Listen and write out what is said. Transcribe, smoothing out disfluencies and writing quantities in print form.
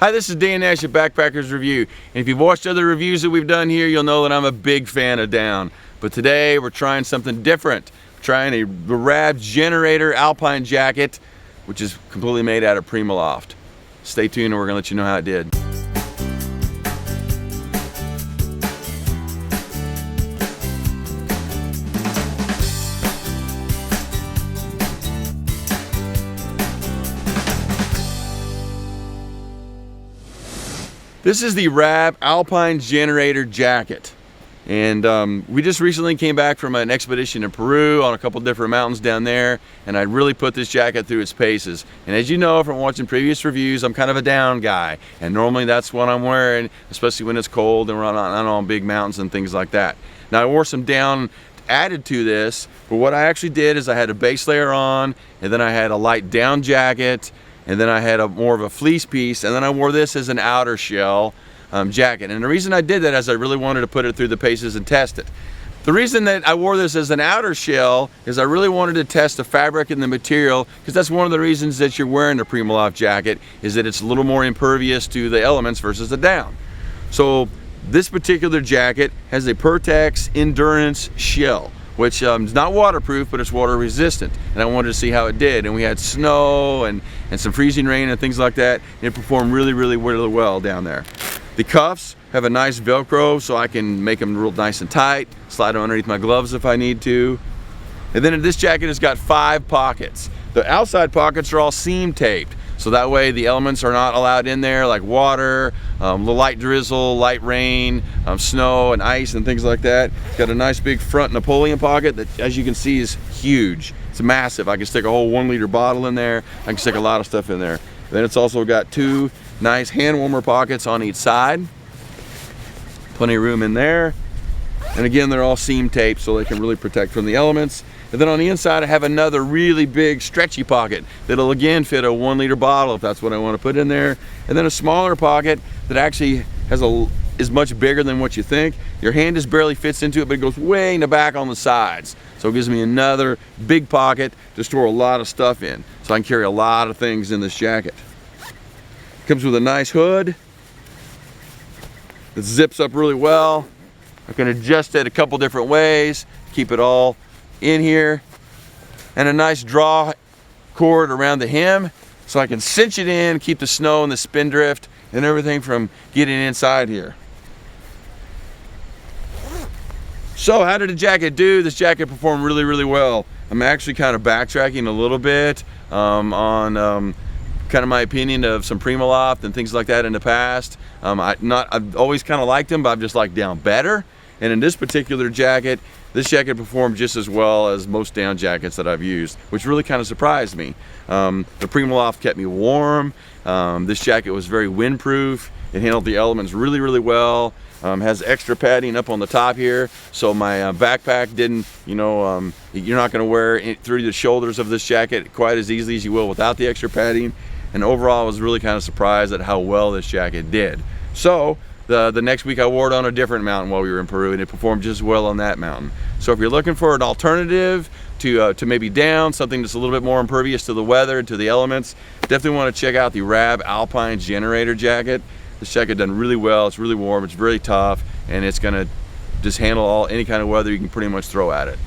Hi, this is Dan Nash at Backpackers Review, and if you've watched other reviews that we've done here, you'll know that I'm a big fan of down. But today we're trying something different. We're trying the Rab Generator Alpine jacket, which is completely made out of Primaloft. Stay tuned and we're gonna let you know how it did. This is the Rab Alpine Generator jacket, and we just recently came back from an expedition in Peru on a couple different mountains down there, and I really put this jacket through its paces. And as you know from watching previous reviews, I'm kind of a down guy, and normally that's what I'm wearing, especially when it's cold and we're on big mountains and things like that. Now I wore some down added to this, but what I actually did is I had a base layer on, and then I had a light down jacket, and then I had more of a fleece piece, and then I wore this as an outer shell jacket. And the reason I did that is I really wanted to put it through the paces and test it. The reason that I wore this as an outer shell is I really wanted to test the fabric and the material, because that's one of the reasons that you're wearing a Primaloft jacket, is that it's a little more impervious to the elements versus the down. So this particular jacket has a Pertex Endurance shell, which is not waterproof, but it's water resistant. And I wanted to see how it did. And we had snow and some freezing rain and things like that. And it performed really, really, really well down there. The cuffs have a nice Velcro, so I can make them real nice and tight, slide them underneath my gloves if I need to. And then this jacket has got 5 pockets. The outside pockets are all seam taped, so that way the elements are not allowed in there, like water, the light drizzle, light rain, snow and ice and things like that. It's got a nice big front Napoleon pocket that, as you can see, is huge. It's massive. I can stick a whole 1-liter bottle in there. I can stick a lot of stuff in there. Then it's also got 2 nice hand warmer pockets on each side. Plenty of room in there. And again, they're all seam taped so they can really protect from the elements. And then on the inside, I have another really big stretchy pocket that'll again fit a 1-liter bottle if that's what I want to put in there. And then a smaller pocket that actually is much bigger than what you think. Your hand just barely fits into it, but it goes way in the back on the sides. So it gives me another big pocket to store a lot of stuff in. So I can carry a lot of things in this jacket. Comes with a nice hood that zips up really well. I can adjust it a couple different ways, keep it all in here, and a nice draw cord around the hem so I can cinch it in, keep the snow and the spindrift and everything from getting inside here. So how did the jacket do? This jacket performed really, really well. I'm actually kind of backtracking a little bit on kind of my opinion of some Primaloft and things like that in the past. I've always kind of liked them, but I've just liked down better. And in this particular jacket, this jacket performed just as well as most down jackets that I've used, which really kind of surprised me. The Primaloft kept me warm. This jacket was very windproof. It handled the elements really, really well. Has extra padding up on the top here, so my backpack didn't, you're not going to wear it through the shoulders of this jacket quite as easily as you will without the extra padding. And overall, I was really kind of surprised at how well this jacket did. So the next week I wore it on a different mountain while we were in Peru, and it performed just as well on that mountain. So if you're looking for an alternative to maybe down, something that's a little bit more impervious to the weather and to the elements, definitely want to check out the Rab Alpine Generator jacket. This jacket done really well. It's really warm, it's really tough, and it's gonna just handle any kind of weather you can pretty much throw at it.